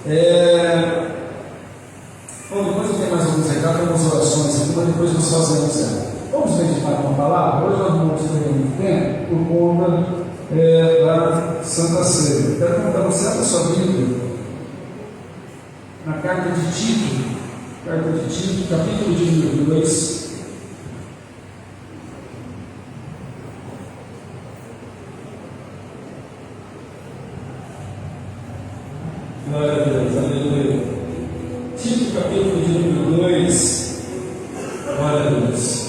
Bom, depois eu tenho mais alguns recados, algumas orações aqui, mas depois nós fazemos ela. Vamos meditar com a palavra? Hoje nós não vamos ter muito tempo por conta da Santa Ceia. Eu quero contar você a sua Bíblia na carta de Tito, capítulo de número 2. Glória a Deus, aleluia. Tito, capítulo de número 2. Glória a Deus.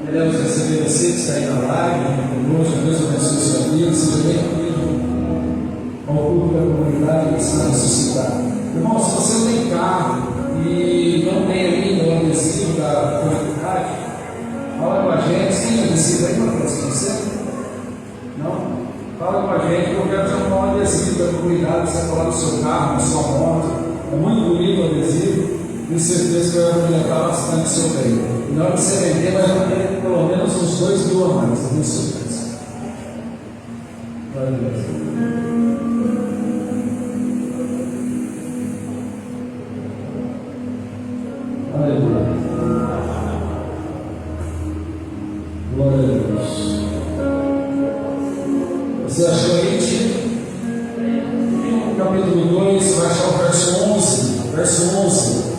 Queremos receber você que está aí na live, conosco. Deus abençoe a sua vida. Seja bem-vindo ao culto da comunidade que está ressuscitado. Irmão, se você não tem carro e não tem ainda o adesivo da comunidade, fala com a gente. Tem adesivo aí para você? Não? Fala com a gente que eu quero te arrumar um adesivo da comunidade que você vai colar no seu carro, na sua moto. É muito bonito o adesivo. Tenho certeza que vai aumentar bastante o seu bem. E na hora de você vender, vai ter pelo menos uns 2.000 a mais. Tenho certeza. Glória a Deus. Aleluia. Glória a Deus. Você achou aí, Tito? No capítulo 2, você vai achar o verso 11. Verso 11.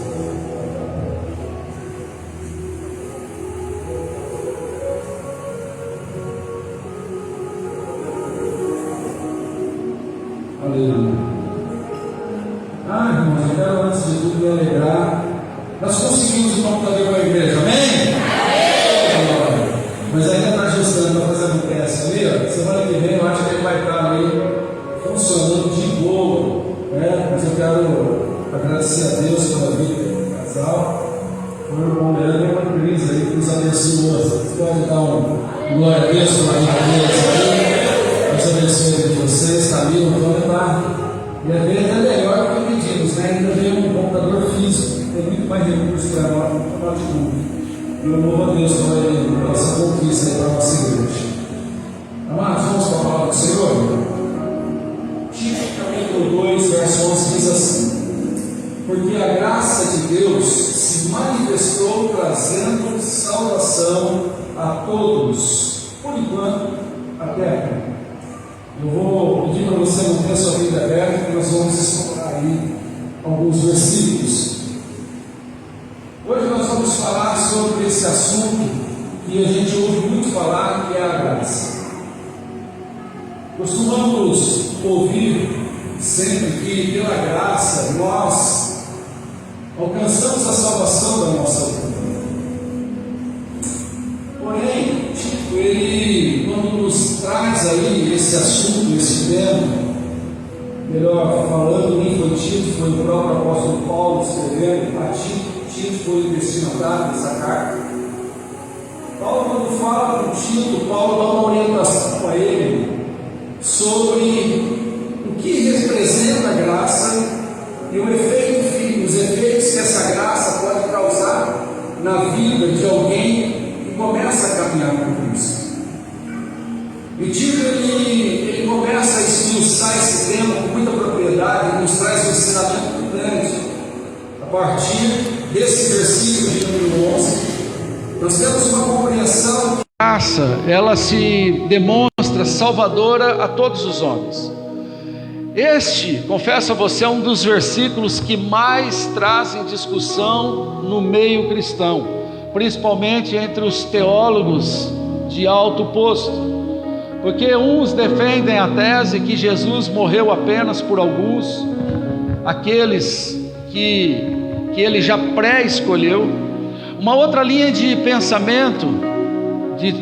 Aleluia. Irmãos, eu quero antes de tudo me alegrar. Nós conseguimos o computador para a igreja, amém? Mas ainda está ajustando, está fazendo um teste ali, ó. Semana que vem eu acho que ele vai estar ali funcionando de boa, né? Mas eu quero agradecer a Deus pela vida do casal. O meu irmão Leandro é uma crise aí que nos abençoou. Você pode dar um glória a Deus pela vida deles aí. Deus abençoe a vida de vocês, está ali, o Antônio está. E a vida é melhor do que pedimos, né? Ainda veio um computador físico, tem muito mais recursos para nós, no de mundo. E eu louvo a Deus pela essa conquista aí para a nossa igreja. Amados, vamos para a palavra do Senhor? Tito capítulo 2, verso 11 diz assim: porque a graça de Deus se manifestou trazendo salvação a todos, por enquanto, até aqui. Eu vou pedir para você manter a sua Bíblia aberta, porque nós vamos explorar aí alguns versículos. Hoje nós vamos falar sobre esse assunto que a gente ouve muito falar, que é a graça. Costumamos ouvir sempre que pela graça nós alcançamos a salvação da nossa vida. Porém, Tito, ele, quando nos traz aí esse assunto, esse tema, melhor falando, nem foi Tito, foi o próprio apóstolo Paulo escrevendo a Tito. Tito foi o destinatário dessa carta. Paulo, quando fala com Tito, Paulo dá uma orientação a ele sobre o que representa a graça e os efeitos que essa graça pode causar na vida de alguém que começa a caminhar com Cristo. E Tito ele começa a esmiuçar esse tema com muita propriedade, e nos traz um ensinamento muito grande. A partir desse versículo de número 11, nós temos uma compreensão que a graça, ela se demonstra salvadora a todos os homens. Este, confesso a você, é um dos versículos que mais trazem discussão no meio cristão, principalmente entre os teólogos de alto posto, porque uns defendem a tese que Jesus morreu apenas por alguns, aqueles que ele já pré-escolheu. Uma outra linha de pensamento,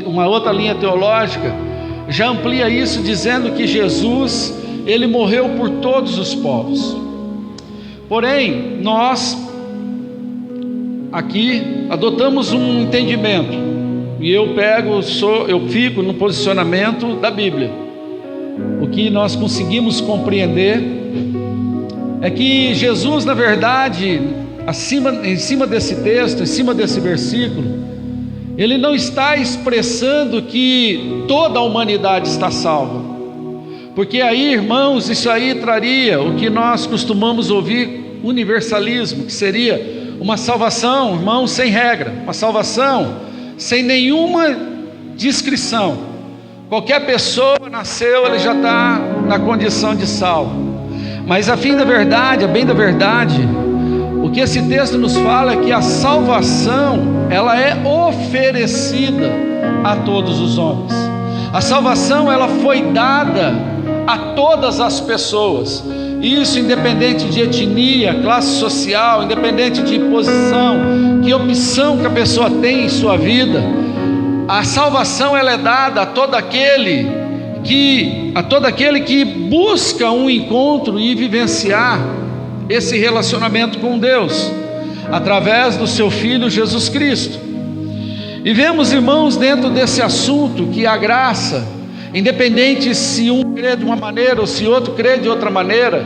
uma outra linha teológica, já amplia isso, dizendo que Jesus, ele morreu por todos os povos. Porém, nós aqui adotamos um entendimento, e eu fico no posicionamento da Bíblia. O que nós conseguimos compreender é que Jesus, na verdade, em cima desse texto, em cima desse versículo, ele não está expressando que toda a humanidade está salva, porque aí, irmãos, isso aí traria o que nós costumamos ouvir, universalismo, que seria uma salvação, irmãos, sem regra, uma salvação sem nenhuma descrição. Qualquer pessoa nasceu, ele já está na condição de salvo. Mas a bem da verdade, o que esse texto nos fala é que a salvação, ela é oferecida a todos os homens. A salvação, ela foi dada a todas as pessoas. Isso independente de etnia, classe social, independente de posição, que opção que a pessoa tem em sua vida. A salvação, ela é dada a todo aquele que busca um encontro e vivenciar esse relacionamento com Deus, através do seu Filho Jesus Cristo. E vemos, irmãos, dentro desse assunto, que a graça, independente se um crê de uma maneira ou se outro crê de outra maneira,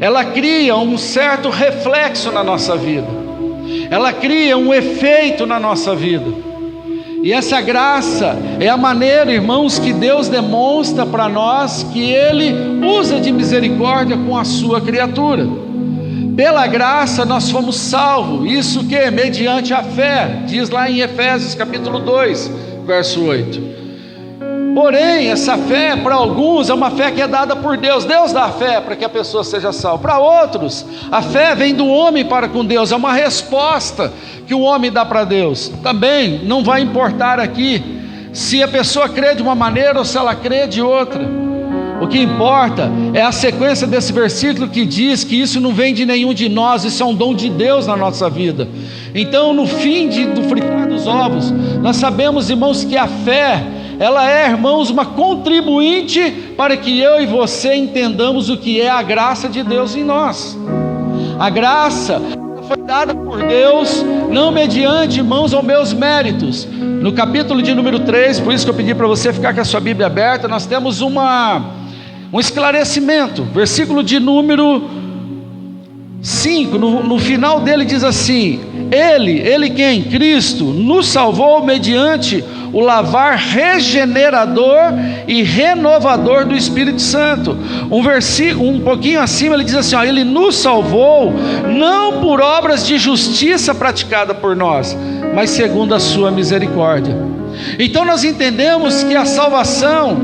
ela cria um certo reflexo na nossa vida, ela cria um efeito na nossa vida. E essa graça é a maneira, irmãos, que Deus demonstra para nós que Ele usa de misericórdia com a sua criatura. Pela graça nós fomos salvos, isso que? Mediante a fé, diz lá em Efésios capítulo 2, verso 8. Porém, essa fé para alguns é uma fé que é dada por Deus. Deus dá a fé para que a pessoa seja salva. Para outros, a fé vem do homem para com Deus, é uma resposta que o homem dá para Deus. Também não vai importar aqui se a pessoa crê de uma maneira ou se ela crê de outra. O que importa é a sequência desse versículo que diz que isso não vem de nenhum de nós, isso é um dom de Deus na nossa vida. Então, no fim do fritar dos ovos, nós sabemos, irmãos, que a fé, ela é, irmãos, uma contribuinte para que eu e você entendamos o que é a graça de Deus em nós. A graça foi dada por Deus, não mediante, irmãos, aos meus méritos. No capítulo de número 3, por isso que eu pedi para você ficar com a sua Bíblia aberta, nós temos um esclarecimento. Versículo de número 5, no final dele diz assim: Ele quem? Cristo, nos salvou mediante o lavar regenerador e renovador do Espírito Santo. Um versículo, um pouquinho acima, ele diz assim, ó, Ele nos salvou, não por obras de justiça praticada por nós, mas segundo a sua misericórdia. Então nós entendemos que a salvação,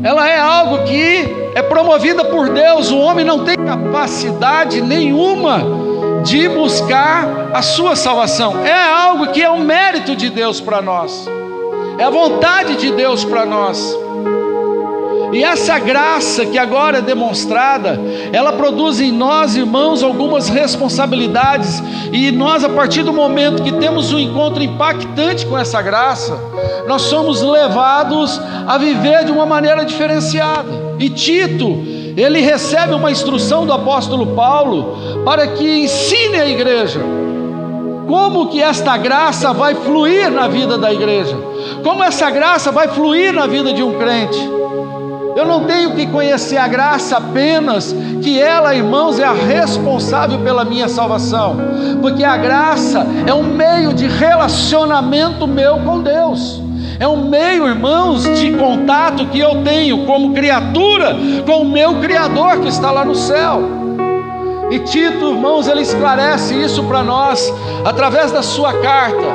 ela é algo que é promovida por Deus. O homem não tem capacidade nenhuma de buscar a sua salvação. É algo que é um mérito de Deus para nós, é a vontade de Deus para nós. E essa graça que agora é demonstrada, ela produz em nós, irmãos, algumas responsabilidades. E nós, a partir do momento que temos um encontro impactante com essa graça, nós somos levados a viver de uma maneira diferenciada. E Tito, ele recebe uma instrução do apóstolo Paulo para que ensine a igreja como que esta graça vai fluir na vida da igreja, como essa graça vai fluir na vida de um crente. Eu não tenho que conhecer a graça apenas que ela, irmãos, é a responsável pela minha salvação, porque a graça é um meio de relacionamento meu com Deus, é um meio, irmãos, de contato que eu tenho como criatura com o meu Criador que está lá no céu. E Tito, irmãos, ele esclarece isso para nós através da sua carta,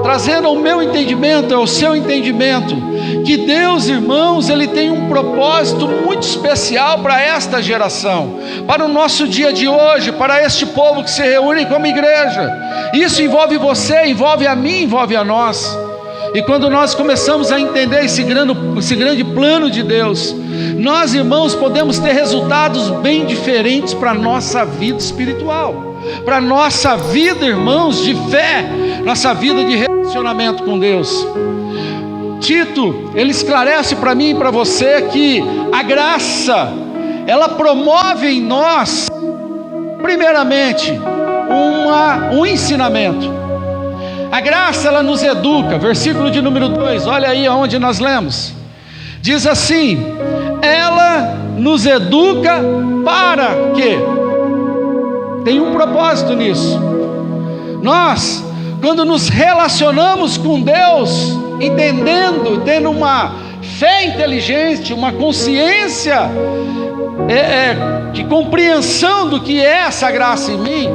trazendo ao meu entendimento, ao seu entendimento, que Deus, irmãos, Ele tem um propósito muito especial para esta geração, para o nosso dia de hoje, para este povo que se reúne como igreja. Isso envolve você, envolve a mim, envolve a nós. E quando nós começamos a entender esse grande plano de Deus, nós, irmãos, podemos ter resultados bem diferentes para a nossa vida espiritual, para a nossa vida, irmãos, de fé, nossa vida de relacionamento com Deus. Tito, ele esclarece para mim e para você que a graça, ela promove em nós, primeiramente, um ensinamento. A graça, ela nos educa. Versículo de número 2, olha aí aonde nós lemos. Diz assim: ela nos educa para quê? Tem um propósito nisso. Nós, quando nos relacionamos com Deus, entendendo, tendo uma fé inteligente, uma consciência de compreensão do que é essa graça em mim,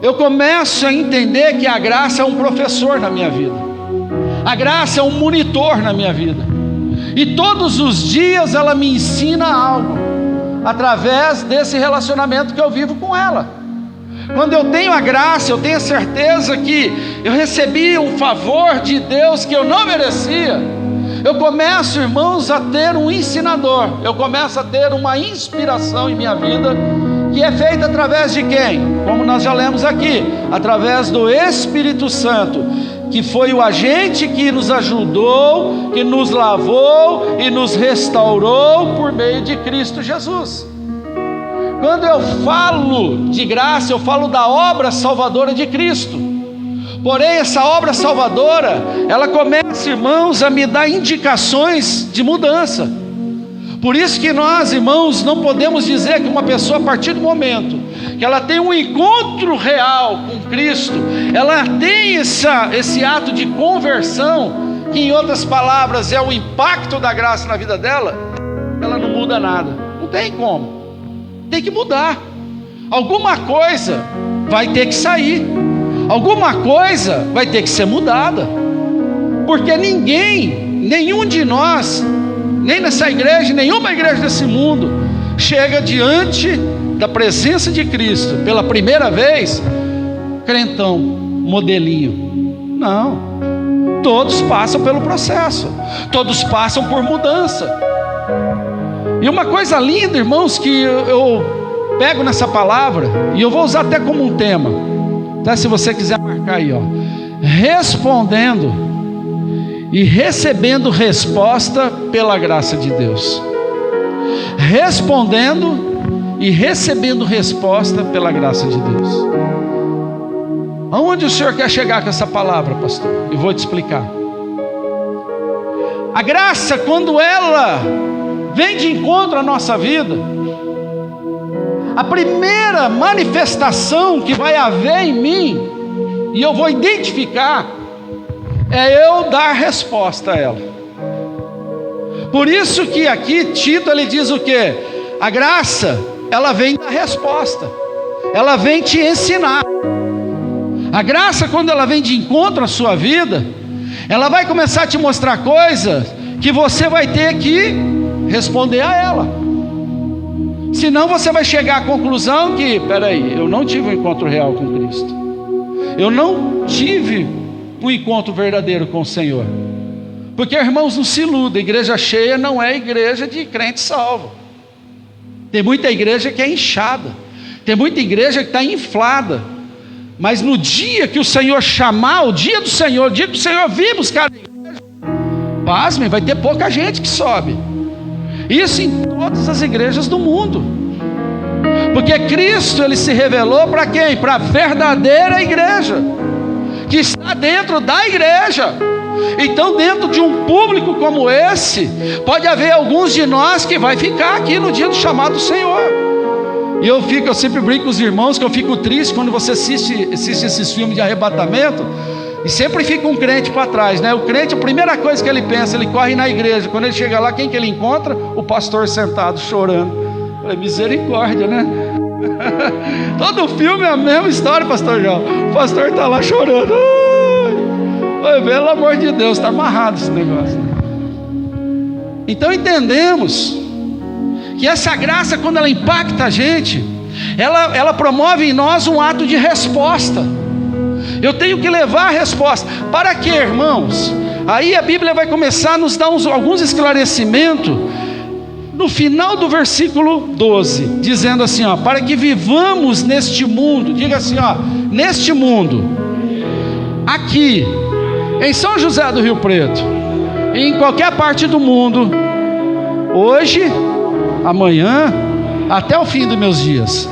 eu começo a entender que a graça é um professor na minha vida, a graça é um monitor na minha vida, e todos os dias ela me ensina algo, através desse relacionamento que eu vivo com ela. Quando eu tenho a graça, eu tenho a certeza que eu recebi um favor de Deus que eu não merecia. Eu começo, irmãos, a ter um ensinador, eu começo a ter uma inspiração em minha vida, que é feita através de quem? Como nós já lemos aqui, através do Espírito Santo, que foi o agente que nos ajudou, que nos lavou e nos restaurou por meio de Cristo Jesus. Quando eu falo de graça, eu falo da obra salvadora de Cristo. Porém, essa obra salvadora, ela começa, irmãos, a me dar indicações de mudança. Por isso que nós, irmãos, não podemos dizer que uma pessoa, a partir do momento que ela tem um encontro real com Cristo, ela tem esse ato de conversão, que em outras palavras é o impacto da graça na vida dela, ela não muda nada. Não tem como. Tem que mudar. Alguma coisa vai ter que sair. Alguma coisa vai ter que ser mudada. Porque nenhum de nós, nem nessa igreja, nenhuma igreja desse mundo, chega diante da presença de Cristo pela primeira vez, crentão, modelinho. Não. Todos passam pelo processo. Todos passam por mudança. E uma coisa linda, irmãos, que eu pego nessa palavra, e eu vou usar até como um tema, tá? Se você quiser marcar aí, ó. Respondendo e recebendo resposta pela graça de Deus. Respondendo e recebendo resposta pela graça de Deus. Aonde o Senhor quer chegar com essa palavra, pastor? Eu vou te explicar. A graça, quando ela vem de encontro à nossa vida, a primeira manifestação que vai haver em mim, e eu vou identificar, é eu dar resposta a ela. Por isso que aqui Tito, ele diz o quê? A graça, ela vem da resposta, ela vem te ensinar. A graça, quando ela vem de encontro à sua vida, ela vai começar a te mostrar coisas que você vai ter que responder a ela. Senão você vai chegar à conclusão que, peraí, eu não tive um encontro real com Cristo, eu não tive um encontro verdadeiro com o Senhor. Porque, irmãos, não se iludam, igreja cheia não é igreja de crente salvo. Tem muita igreja que é inchada, tem muita igreja que está inflada, mas no dia que o Senhor chamar, o dia do Senhor, o dia que o Senhor vir buscar a igreja, pasmem, vai ter pouca gente que sobe. Isso em todas as igrejas do mundo. Porque Cristo, ele se revelou para quem? Para a verdadeira igreja, que está dentro da igreja. Então, dentro de um público como esse, pode haver alguns de nós que vai ficar aqui no dia do chamado do Senhor. E eu sempre brinco com os irmãos que eu fico triste quando você assiste esses filmes de arrebatamento, e sempre fica um crente para trás, né? O crente, a primeira coisa que ele pensa, ele corre na igreja. Quando ele chega lá, quem que ele encontra? O pastor sentado, chorando. Eu falei, misericórdia, né? Todo filme é a mesma história, pastor João. O pastor está lá chorando. Ai, pelo amor de Deus, está amarrado esse negócio. Então entendemos que essa graça, quando ela impacta a gente, ela promove em nós um ato de resposta. Eu tenho que levar a resposta. Para quê, irmãos? Aí a Bíblia vai começar a nos dar alguns esclarecimentos no final do versículo 12, dizendo assim, ó, para que vivamos neste mundo, diga assim, ó, neste mundo, aqui, em São José do Rio Preto, e em qualquer parte do mundo, hoje, amanhã, até o fim dos meus dias.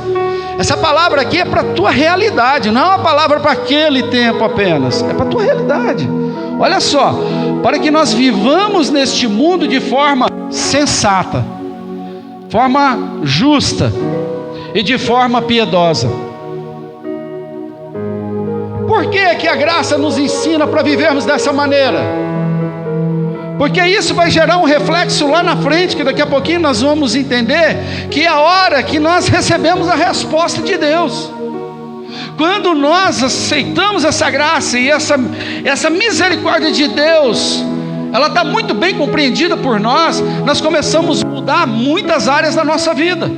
Essa palavra aqui é para a tua realidade, não é uma palavra para aquele tempo apenas, é para a tua realidade. Olha só, para que nós vivamos neste mundo de forma sensata, forma justa e de forma piedosa. Por que a graça nos ensina para vivermos dessa maneira? Porque isso vai gerar um reflexo lá na frente, que daqui a pouquinho nós vamos entender, que é a hora que nós recebemos a resposta de Deus. Quando nós aceitamos essa graça e essa misericórdia de Deus, ela está muito bem compreendida por nós, nós começamos a mudar muitas áreas da nossa vida.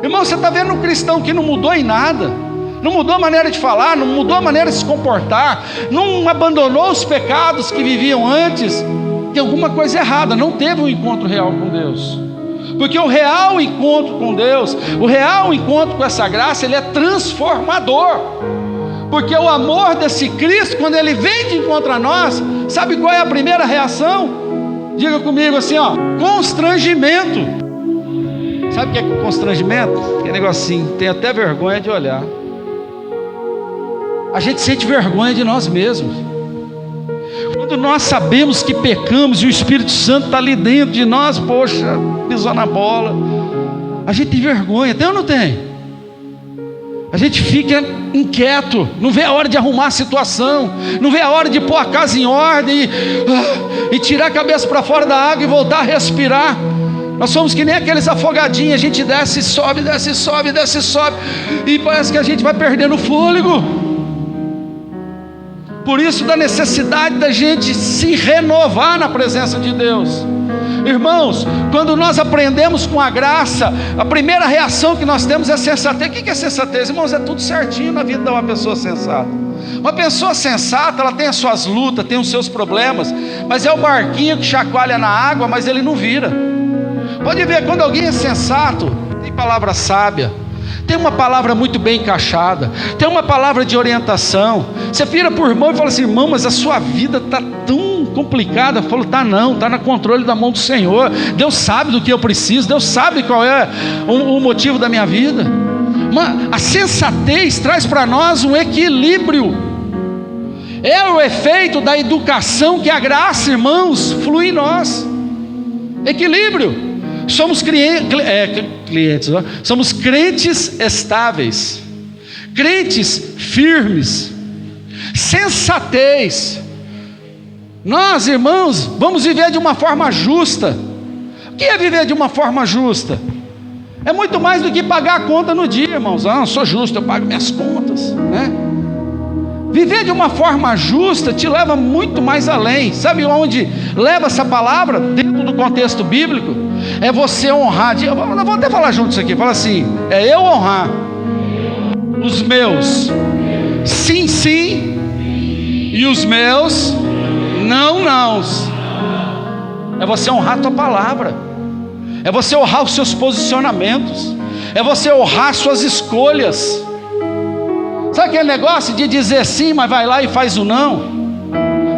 Irmão, você está vendo um cristão que não mudou em nada, não mudou a maneira de falar, não mudou a maneira de se comportar, não abandonou os pecados que viviam antes, tem alguma coisa errada, não teve um encontro real com Deus. Porque o real encontro com Deus, o real encontro com essa graça, ele é transformador. Porque o amor desse Cristo, quando ele vem de encontro a nós, sabe qual é a primeira reação? Diga comigo assim, ó: constrangimento. Sabe o que é constrangimento? Que negocinho, tem até vergonha de olhar. A gente sente vergonha de nós mesmos. Quando nós sabemos que pecamos e o Espírito Santo está ali dentro de nós, poxa, pisou na bola, a gente tem vergonha, tem ou não tem? A gente fica inquieto, não vê a hora de arrumar a situação, não vê a hora de pôr a casa em ordem e tirar a cabeça para fora da água e voltar a respirar. Nós somos que nem aqueles afogadinhos, a gente desce e sobe, desce e sobe, desce e sobe, e parece que a gente vai perdendo o fôlego. Por isso da necessidade da gente se renovar na presença de Deus. Irmãos, quando nós aprendemos com a graça, a primeira reação que nós temos é sensatez. O que é sensatez? Irmãos, é tudo certinho na vida de uma pessoa sensata. Uma pessoa sensata, ela tem as suas lutas, tem os seus problemas, mas é o barquinho que chacoalha na água, mas ele não vira. Pode ver, quando alguém é sensato, tem palavra sábia, tem uma palavra muito bem encaixada, tem uma palavra de orientação. Você vira para o irmão e fala assim: irmão, mas a sua vida está tão complicada. Falo: tá não, está no controle da mão do Senhor. Deus sabe do que eu preciso, Deus sabe qual é o motivo da minha vida. A sensatez traz para nós um equilíbrio. É o efeito da educação que a graça, irmãos, flui em nós. Equilíbrio. Somos somos crentes estáveis, crentes firmes, sensatez. Nós, irmãos, vamos viver de uma forma justa. O que é viver de uma forma justa? É muito mais do que pagar a conta no dia, irmãos. Eu sou justo, eu pago minhas contas, né? Viver de uma forma justa te leva muito mais além. Sabe onde leva essa palavra? Dentro do contexto bíblico, é você honrar. Vamos até falar junto isso aqui. Fala assim: é eu honrar os meus sim, sim, e os meus não, não. É você honrar a tua palavra, é você honrar os seus posicionamentos, é você honrar suas escolhas. Sabe aquele negócio de dizer sim, mas vai lá e faz o não?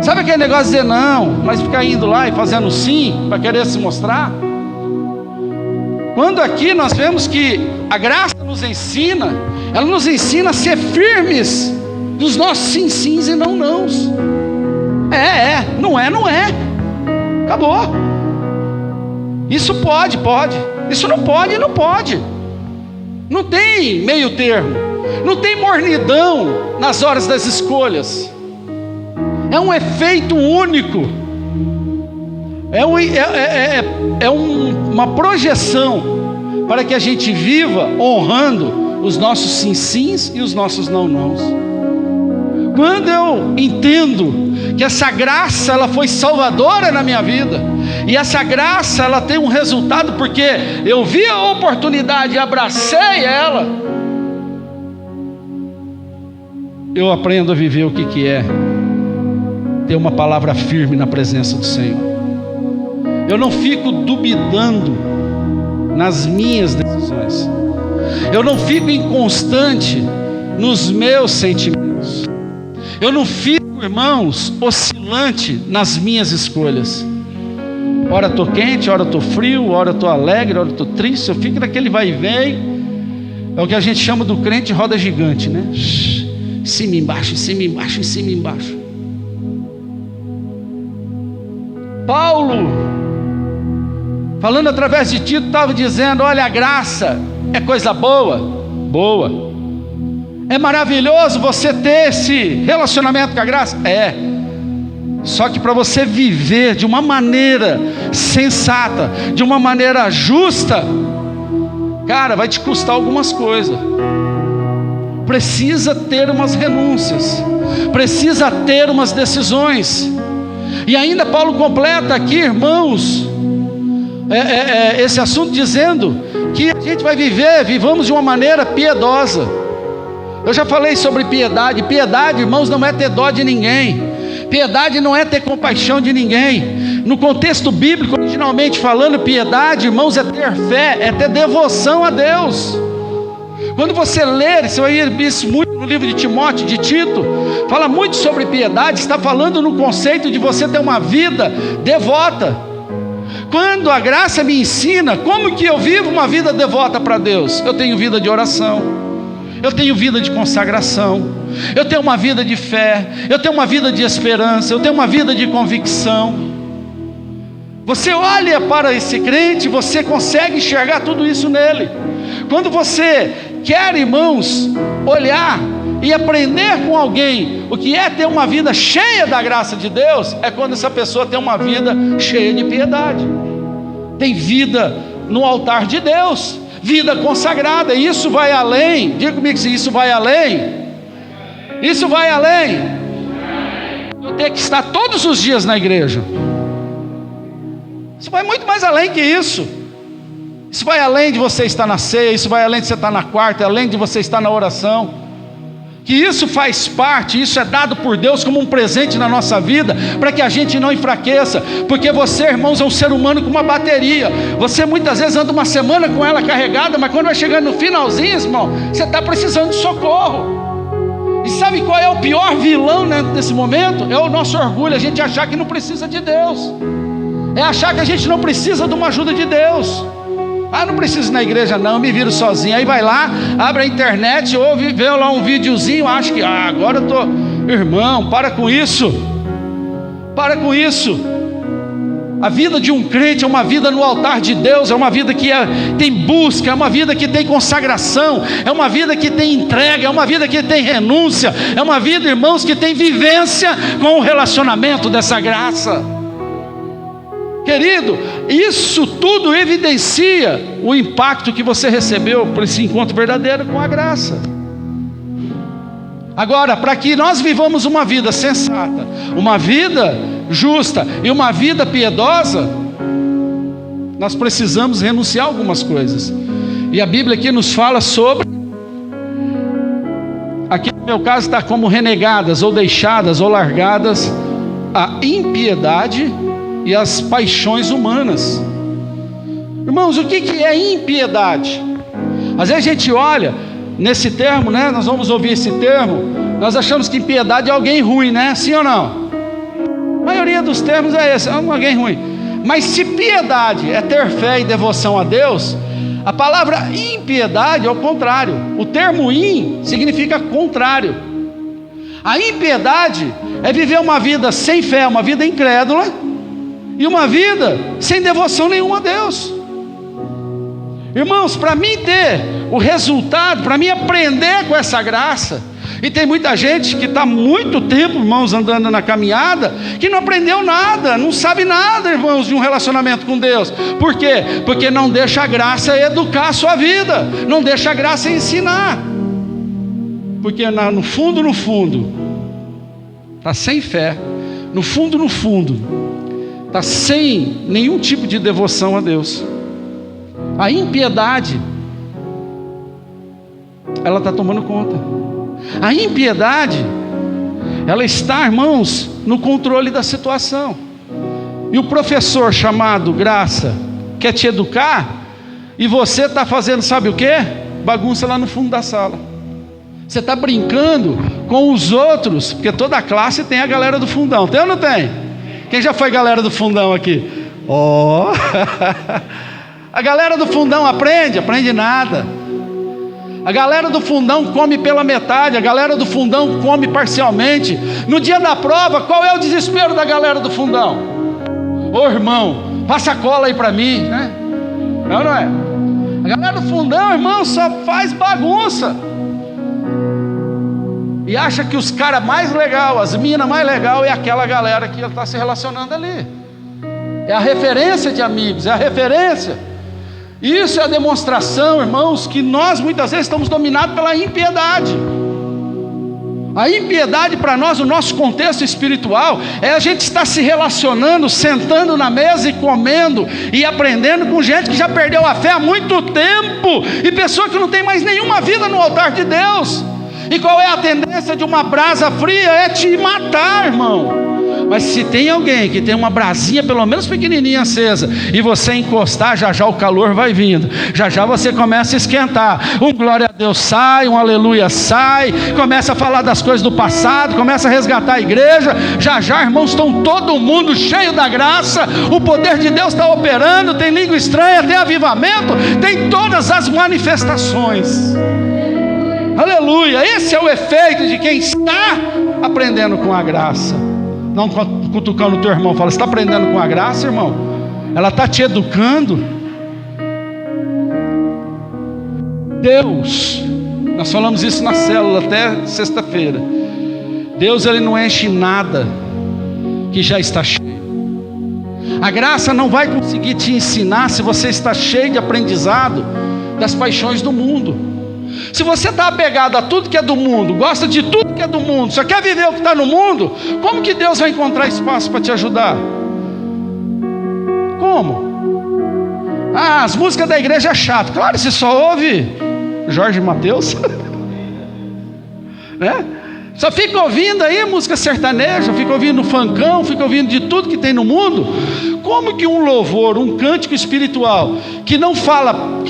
Sabe aquele negócio de dizer não, mas ficar indo lá e fazendo sim, para querer se mostrar? Quando aqui nós vemos que a graça nos ensina, ela nos ensina a ser firmes nos nossos sim, sims e não, nãos. Não é, não é. Acabou. Isso pode. Isso não pode, não pode. Não tem meio termo. Não tem mornidão nas horas das escolhas. É um efeito único. Uma projeção para que a gente viva honrando os nossos sim, sims e os nossos não, nãos. Quando eu entendo que essa graça ela foi salvadora na minha vida, e essa graça ela tem um resultado, porque eu vi a oportunidade e abracei ela, eu aprendo a viver o que é ter uma palavra firme na presença do Senhor. Eu não fico duvidando nas minhas decisões, eu não fico inconstante nos meus sentimentos, eu não fico, irmãos, oscilante nas minhas escolhas. Ora estou quente, ora estou frio, ora estou alegre, ora estou triste. Eu fico naquele vai e vem. É o que a gente chama do crente roda gigante, né? Em cima e embaixo, em cima e embaixo, em cima e embaixo. Paulo, falando através de Tito, estava dizendo: olha, a graça é coisa boa, boa. É maravilhoso você ter esse relacionamento com a graça? É. Só que para você viver de uma maneira sensata, de uma maneira justa, cara, vai te custar algumas coisas. Precisa ter umas renúncias, precisa ter umas decisões. E ainda Paulo completa aqui, irmãos, esse assunto dizendo que a gente vai vivamos de uma maneira piedosa. Eu já falei sobre piedade. Piedade, irmãos, não é ter dó de ninguém. Piedade não é ter compaixão de ninguém. No contexto bíblico, originalmente falando, piedade, irmãos, é ter fé, é ter devoção a Deus. Quando você ler, você vai ver isso muito no livro de Timóteo, de Tito, fala muito sobre piedade, está falando no conceito de você ter uma vida devota. Quando a graça me ensina como que eu vivo uma vida devota para Deus, eu tenho vida de oração, eu tenho vida de consagração, eu tenho uma vida de fé, eu tenho uma vida de esperança, eu tenho uma vida de convicção. Você olha para esse crente, você consegue enxergar tudo isso nele. Quando você quer, irmãos, olhar e aprender com alguém o que é ter uma vida cheia da graça de Deus, é quando essa pessoa tem uma vida cheia de piedade, tem vida no altar de Deus, vida consagrada. E isso vai além, diga comigo se isso vai além. Isso vai além. Eu tenho que estar todos os dias na igreja. Isso vai muito mais além que isso. Isso vai além de você estar na ceia, isso vai além de você estar na quarta, além de você estar na oração. Que isso faz parte, isso é dado por Deus como um presente na nossa vida, para que a gente não enfraqueça. Porque você, irmãos, é um ser humano com uma bateria. Você muitas vezes anda uma semana com ela carregada, mas quando vai chegando no finalzinho, irmão, você está precisando de socorro. E sabe qual é o pior vilão nesse momento? É o nosso orgulho, a gente achar que não precisa de Deus. É achar que a gente não precisa de uma ajuda de Deus. Ah, não preciso ir na igreja não, me viro sozinho. Aí vai lá, abre a internet, ouve, vê lá um videozinho, acha que agora eu estou... Irmão, para com isso. Para com isso. A vida de um crente é uma vida no altar de Deus, é uma vida que tem busca, é uma vida que tem consagração, é uma vida que tem entrega, é uma vida que tem renúncia, é uma vida, irmãos, que tem vivência com o relacionamento dessa graça. Querido, isso tudo evidencia o impacto que você recebeu por esse encontro verdadeiro com a graça. Agora, para que nós vivamos uma vida sensata, uma vida justa e uma vida piedosa, nós precisamos renunciar a algumas coisas. E a Bíblia aqui nos fala sobre, aqui no meu caso está como renegadas, ou deixadas, ou largadas, a impiedade e as paixões humanas. Irmãos, o que é impiedade? Às vezes a gente olha nesse termo, né? Nós vamos ouvir esse termo, nós achamos que impiedade é alguém ruim, né? Sim ou não? A maioria dos termos é esse, é alguém ruim. Mas se piedade é ter fé e devoção a Deus, a palavra impiedade é o contrário. O termo im significa contrário. A impiedade é viver uma vida sem fé, uma vida incrédula, e uma vida sem devoção nenhuma a Deus. Irmãos, para mim ter o resultado, para mim aprender com essa graça, e tem muita gente que está muito tempo, irmãos, andando na caminhada, que não aprendeu nada, não sabe nada, irmãos, de um relacionamento com Deus. Por quê? Porque não deixa a graça educar a sua vida, não deixa a graça ensinar. Porque no fundo, está sem fé, no fundo, está sem nenhum tipo de devoção a Deus. A impiedade, ela está tomando conta. A impiedade, ela está, irmãos, no controle da situação. E o professor chamado graça quer te educar, e você está fazendo, sabe o que? Bagunça lá no fundo da sala. Você está brincando com os outros, porque toda classe tem a galera do fundão. Tem ou não tem? Quem já foi galera do fundão aqui? Ó! A galera do fundão aprende nada. A galera do fundão come pela metade, a galera do fundão come parcialmente. No dia da prova, qual é o desespero da galera do fundão? Ô irmão, passa a cola aí para mim, né? Não, não é? A galera do fundão, irmão, só faz bagunça. e acha que os caras mais legal, as minas mais legal é aquela galera que ele está se relacionando ali. É a referência de amigos, é a referência. Isso é a demonstração, irmãos, que nós muitas vezes estamos dominados pela impiedade. A impiedade para nós, no nosso contexto espiritual, é a gente estar se relacionando, sentando na mesa e comendo e aprendendo com gente que já perdeu a fé há muito tempo, e pessoa que não tem mais nenhuma vida no altar de Deus. E qual é a tendência de uma brasa fria? É te matar, irmão. Mas se tem alguém que tem uma brasinha pelo menos pequenininha acesa, e você encostar, já já o calor vai vindo, já já você começa a esquentar, um glória a Deus sai, um aleluia sai, começa a falar das coisas do passado, começa a resgatar a igreja, já já, irmãos, estão todo mundo cheio da graça, o poder de Deus está operando, tem língua estranha, tem avivamento, tem todas as manifestações. Aleluia. Esse é o efeito de quem está aprendendo com a graça. Não cutucando o teu irmão, fala: você está aprendendo com a graça, irmão? Ela está te educando. Deus, nós falamos isso na célula até sexta-feira, Deus, Ele não enche nada que já está cheio. A graça não vai conseguir te ensinar se você está cheio de aprendizado das paixões do mundo. Se você está apegado a tudo que é do mundo, gosta de tudo que é do mundo, só quer viver o que está no mundo, como que Deus vai encontrar espaço para te ajudar? Como? Ah, as músicas da igreja é chato. Claro, você só ouve Jorge Mateus, né? Só fica ouvindo aí música sertaneja, fica ouvindo funkão, fica ouvindo de tudo que tem no mundo. Como que um louvor, um cântico espiritual, que não fala,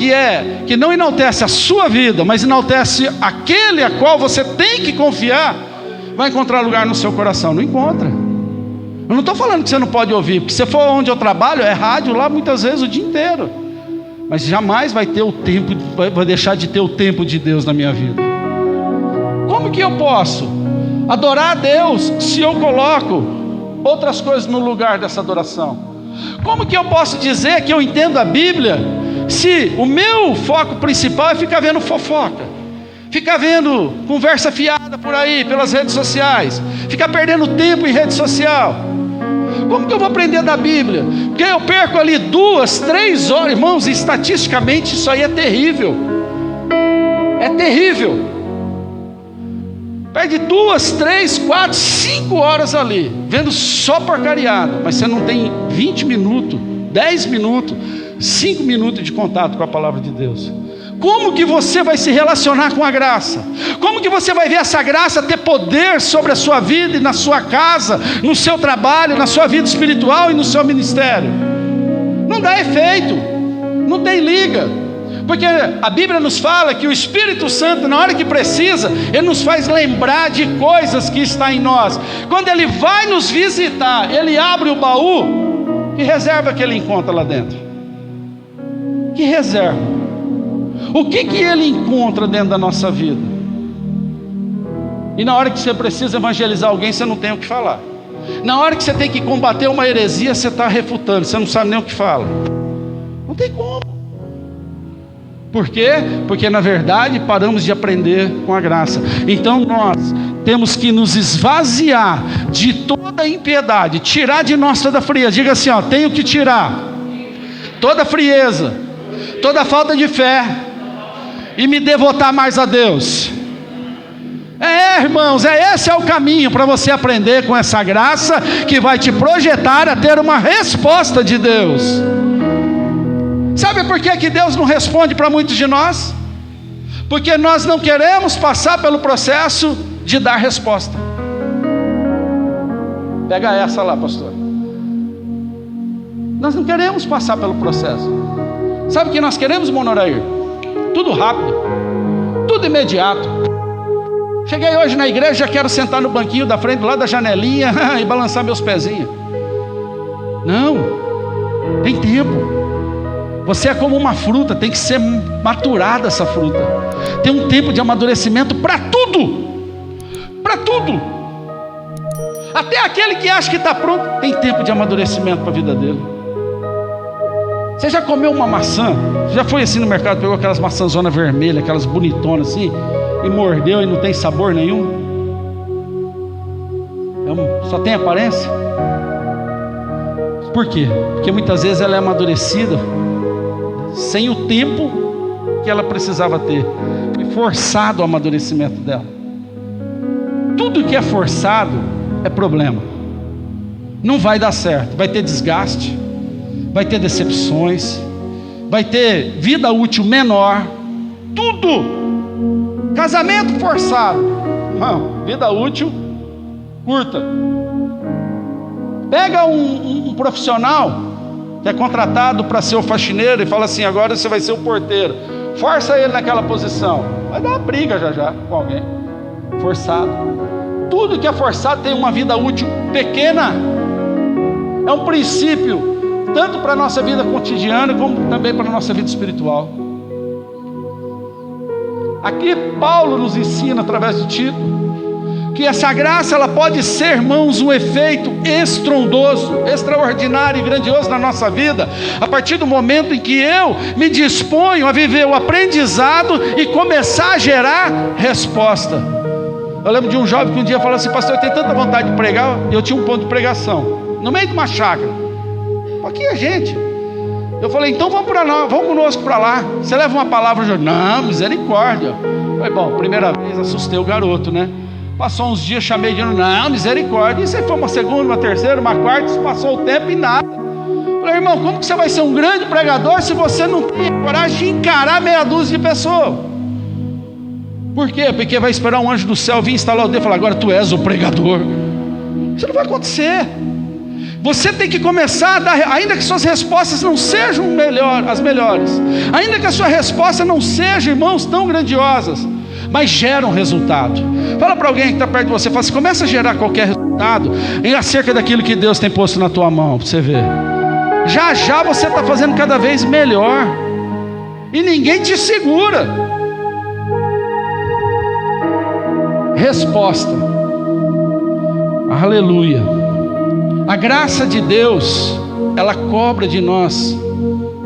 que não enaltece a sua vida, mas enaltece aquele a qual você tem que confiar, vai encontrar lugar no seu coração? Não encontra. Eu não estou falando que você não pode ouvir, porque se for onde eu trabalho, é rádio lá muitas vezes o dia inteiro, mas jamais vai ter o tempo, vai deixar de ter o tempo de Deus na minha vida. Como que eu posso adorar a Deus se eu coloco outras coisas no lugar dessa adoração? Como que eu posso dizer que eu entendo a Bíblia se o meu foco principal é ficar vendo fofoca, ficar vendo conversa fiada por aí pelas redes sociais, ficar perdendo tempo em rede social? Como que eu vou aprender da Bíblia? Porque eu perco ali 2, 3 horas, irmãos, estatisticamente isso aí é terrível. É terrível. Perde 2, 3, 4, 5 horas ali, vendo só porcariada, mas você não tem 20 minutos, 10 minutos, 5 minutos de contato com a palavra de Deus. Como que você vai se relacionar com a graça? Como que você vai ver essa graça ter poder sobre a sua vida e na sua casa, no seu trabalho, na sua vida espiritual e no seu ministério? Não dá efeito, não tem liga. Porque a Bíblia nos fala que o Espírito Santo, na hora que precisa, Ele nos faz lembrar de coisas que estão em nós. Quando Ele vai nos visitar, Ele abre o baú, que reserva que Ele encontra lá dentro? Que reserva? O que Ele encontra dentro da nossa vida? E na hora que você precisa evangelizar alguém, você não tem o que falar. Na hora que você tem que combater uma heresia, você está refutando, você não sabe nem o que fala. Não tem como. Por quê? Porque na verdade paramos de aprender com a graça. Então nós temos que nos esvaziar de toda a impiedade, tirar de nós toda a frieza. Diga assim, ó, tenho que tirar toda a frieza, toda a falta de fé, e me devotar mais a Deus. Irmãos, esse é o caminho para você aprender com essa graça, que vai te projetar a ter uma resposta de Deus. Sabe por que Deus não responde para muitos de nós? Porque nós não queremos passar pelo processo de dar resposta. Pega essa lá, pastor. Nós não queremos passar pelo processo. Sabe o que nós queremos, Monorair? Tudo rápido, tudo imediato. Cheguei hoje na igreja, já quero sentar no banquinho da frente, lá da janelinha, e balançar meus pezinhos. Não, tem tempo. Você é como uma fruta, tem que ser maturada essa fruta. Tem um tempo de amadurecimento para tudo. Para tudo. Até aquele que acha que está pronto, tem tempo de amadurecimento para a vida dele. Você já comeu uma maçã? Já foi assim no mercado, pegou aquelas maçãzonas vermelhas, aquelas bonitonas assim, e mordeu e não tem sabor nenhum? Só tem aparência? Por quê? Porque muitas vezes ela é amadurecida sem o tempo que ela precisava ter. Foi forçado o amadurecimento dela. Tudo que é forçado é problema. Não vai dar certo. Vai ter desgaste, vai ter decepções, vai ter vida útil menor. Tudo. Casamento forçado, não, vida útil curta. Pega um profissional que é contratado para ser o faxineiro e fala assim: agora você vai ser o porteiro. Força ele naquela posição, vai dar uma briga já com alguém. Forçado. Tudo que é forçado tem uma vida útil pequena. É um princípio tanto para a nossa vida cotidiana como também para a nossa vida espiritual. Aqui Paulo nos ensina através de Tito que essa graça ela pode ser, irmãos, um efeito estrondoso, extraordinário e grandioso na nossa vida, a partir do momento em que eu me disponho a viver o aprendizado e começar a gerar resposta. Eu lembro de um jovem que um dia falou assim: pastor, eu tenho tanta vontade de pregar, e eu tinha um ponto de pregação no meio de uma chácara, pouquinha gente. Eu falei: então vamos conosco para lá, você leva uma palavra? Não, misericórdia. Foi bom, primeira vez assustei o garoto, né? Passou uns dias, chamei de novo, não, misericórdia. Isso aí foi uma segunda, uma terceira, uma quarta, passou o tempo e nada. Falei: irmão, como que você vai ser um grande pregador se você não tem coragem de encarar meia dúzia de pessoas? Por quê? Porque vai esperar um anjo do céu vir instalar o dedo e falar: agora tu és o pregador. Isso não vai acontecer. Você tem que começar a dar, ainda que suas respostas não sejam as melhores, ainda que a sua resposta não seja, irmãos, tão grandiosas, mas geram resultado. Fala para alguém que está perto de você, fala assim: começa a gerar qualquer resultado acerca daquilo que Deus tem posto na tua mão, para você ver. Já já você está fazendo cada vez melhor, e ninguém te segura. Resposta. Aleluia. A graça de Deus, ela cobra de nós,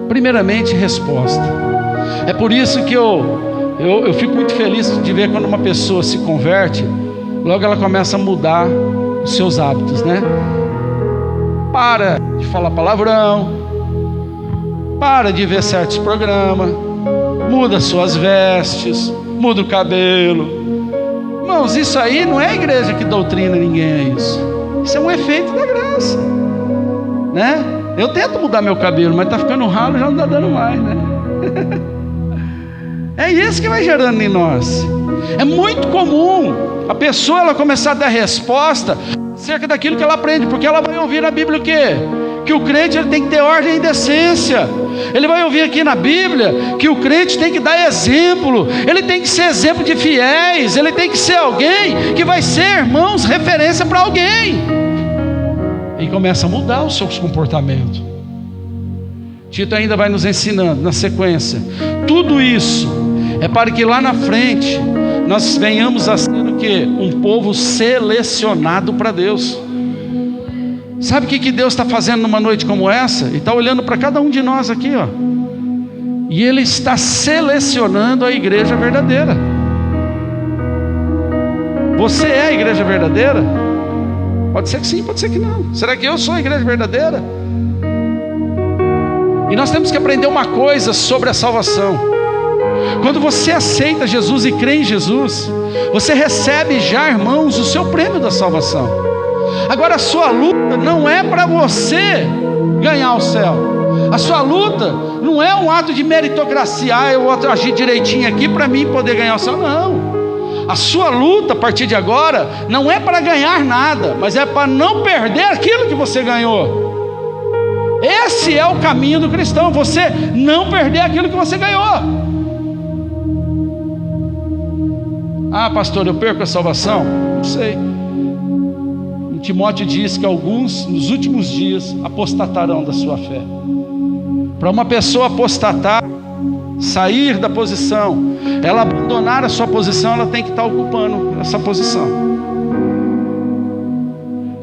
primeiramente, resposta. É por isso que eu fico muito feliz de ver quando uma pessoa se converte, logo ela começa a mudar os seus hábitos, né? Para de falar palavrão, para de ver certos programas, muda suas vestes, muda o cabelo. Irmãos, isso aí não é a igreja que doutrina ninguém, é isso. Isso é um efeito da graça, né? Eu tento mudar meu cabelo, mas tá ficando ralo, já não tá dando mais, né? É isso que vai gerando em nós. É muito comum a pessoa ela começar a dar resposta acerca daquilo que ela aprende, porque ela vai ouvir na Bíblia o quê? Que o crente ele tem que ter ordem e decência. Ele vai ouvir aqui na Bíblia que o crente tem que dar exemplo, ele tem que ser exemplo de fiéis, ele tem que ser alguém que vai ser, irmãos, referência para alguém. E começa a mudar os seus comportamentos. Tito ainda vai nos ensinando na sequência. Tudo isso é para que lá na frente nós venhamos a ser o quê? Um povo selecionado para Deus. Sabe o que Deus está fazendo numa noite como essa? Ele está olhando para cada um de nós aqui, ó. E Ele está selecionando a igreja verdadeira. Você é a igreja verdadeira? Pode ser que sim, pode ser que não. Será que eu sou a igreja verdadeira? E nós temos que aprender uma coisa sobre a salvação. Quando você aceita Jesus e crê em Jesus, você recebe já, irmãos, o seu prêmio da salvação. Agora a sua luta não é para você ganhar o céu. A sua luta não é um ato de meritocracia. Eu vou agir direitinho aqui para mim poder ganhar o céu. Não. A sua luta a partir de agora não é para ganhar nada, mas é para não perder aquilo que você ganhou. Esse é o caminho do cristão, você não perder aquilo que você ganhou. Ah, pastor, eu perco a salvação? Não sei. Timóteo diz que alguns nos últimos dias apostatarão da sua fé. Para uma pessoa apostatar, sair da posição, ela abandonar a sua posição, ela tem que estar ocupando essa posição.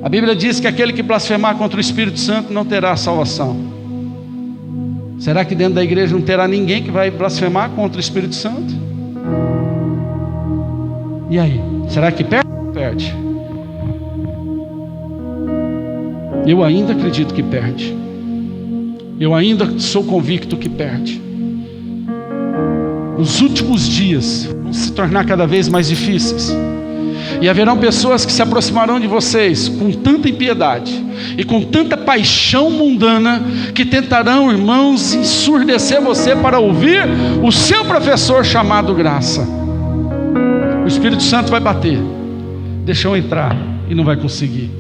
A Bíblia diz que aquele que blasfemar contra o Espírito Santo não terá salvação. Será que dentro da igreja não terá ninguém que vai blasfemar contra o Espírito Santo? E aí? Será que perde? Perde. Eu ainda acredito que perde. Eu ainda sou convicto que perde. Os últimos dias vão se tornar cada vez mais difíceis. E haverão pessoas que se aproximarão de vocês com tanta impiedade e com tanta paixão mundana, que tentarão, irmãos, ensurdecer você para ouvir o seu professor chamado graça. O Espírito Santo vai bater. Deixa eu entrar, e não vai conseguir.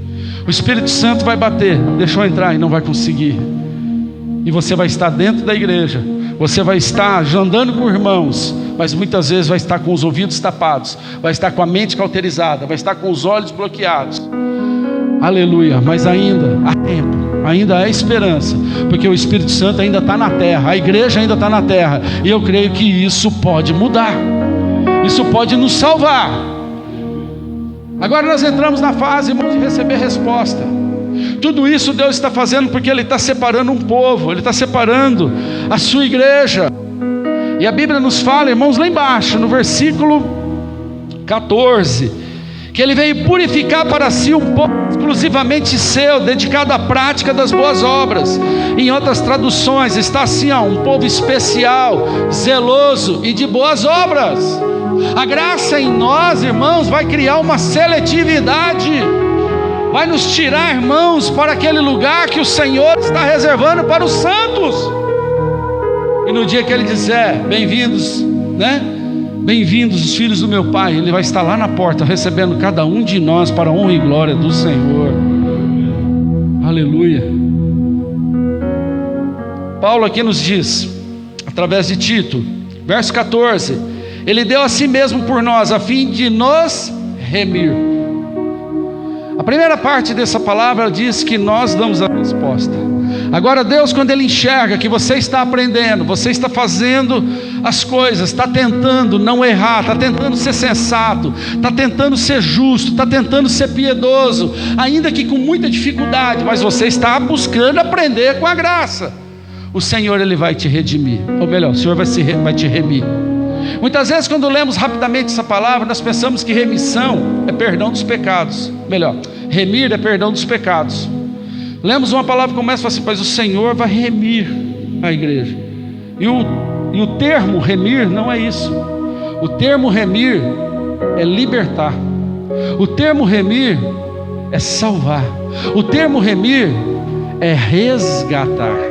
O Espírito Santo vai bater. Deixa eu entrar, e não vai conseguir. E você vai estar dentro da igreja, você vai estar andando com irmãos, mas muitas vezes vai estar com os ouvidos tapados, vai estar com a mente cauterizada, vai estar com os olhos bloqueados. Aleluia. Mas ainda há tempo, ainda há esperança, porque o Espírito Santo ainda está na terra, a igreja ainda está na terra, e eu creio que isso pode mudar, isso pode nos salvar. Agora nós entramos na fase, irmãos, de receber resposta. Tudo isso Deus está fazendo porque Ele está separando um povo, Ele está separando a sua igreja. E a Bíblia nos fala, irmãos, lá embaixo, no versículo 14, que Ele veio purificar para si um povo exclusivamente seu, dedicado à prática das boas obras. Em outras traduções está assim, um povo especial, zeloso e de boas obras. A graça em nós, irmãos, vai criar uma seletividade, vai nos tirar, irmãos, para aquele lugar que o Senhor está reservando para os santos. E no dia que Ele disser, bem-vindos, né? Bem-vindos os filhos do meu Pai, Ele vai estar lá na porta, recebendo cada um de nós para a honra e glória do Senhor. Aleluia. Paulo aqui nos diz, através de Tito, verso 14, Ele deu a si mesmo por nós, a fim de nos remir. A primeira parte dessa palavra diz que nós damos a resposta. Agora Deus, quando Ele enxerga que você está aprendendo, você está fazendo as coisas, está tentando não errar, está tentando ser sensato, está tentando ser justo, está tentando ser piedoso, ainda que com muita dificuldade, mas você está buscando aprender com a graça, o Senhor Ele vai te redimir, ou melhor, o Senhor vai te remir. Muitas vezes quando lemos rapidamente essa palavra, nós pensamos que remissão é perdão dos pecados. Melhor, remir é perdão dos pecados. Lemos uma palavra que começa assim, pois o Senhor vai remir a igreja. E o termo remir não é isso. O termo remir é libertar. O termo remir é salvar. O termo remir é resgatar.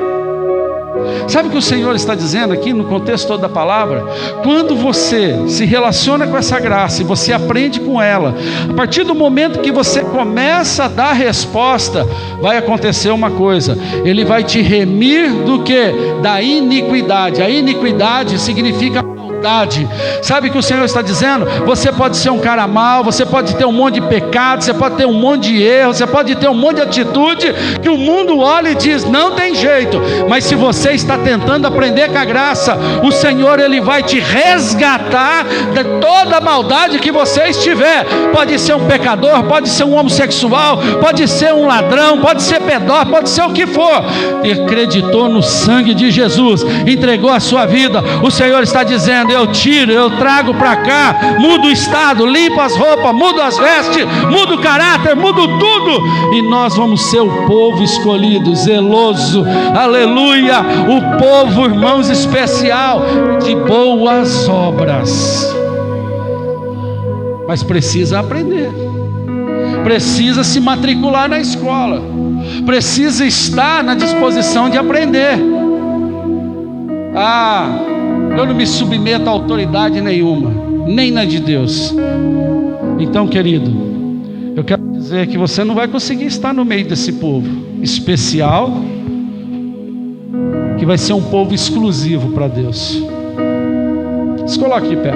Sabe o que o Senhor está dizendo aqui no contexto todo da palavra? Quando você se relaciona com essa graça e você aprende com ela, a partir do momento que você começa a dar resposta, vai acontecer uma coisa: Ele vai te remir do que? Da iniquidade. A iniquidade significa maldade. Sabe o que o Senhor está dizendo? Você pode ser um cara mau, você pode ter um monte de pecado, você pode ter um monte de erro, você pode ter um monte de atitude que o mundo olha e diz, não tem jeito. Mas se você está tentando aprender com a graça, o Senhor Ele vai te resgatar de toda a maldade que você estiver. Pode ser um pecador, pode ser um homossexual, pode ser um ladrão, pode ser pedófilo, pode ser o que for. E acreditou no sangue de Jesus, entregou a sua vida. O Senhor está dizendo, eu tiro, eu trago para cá, mudo o estado, limpo as roupas, mudo as vestes, mudo o caráter, mudo tudo, e nós vamos ser o povo escolhido, zeloso, aleluia, o povo, irmãos, especial, de boas obras. Mas precisa aprender, precisa se matricular na escola, precisa estar na disposição de aprender. Eu não me submeto a autoridade nenhuma, nem na de Deus. Então, querido, eu quero dizer que você não vai conseguir estar no meio desse povo especial, que vai ser um povo exclusivo para Deus. Se coloque de pé.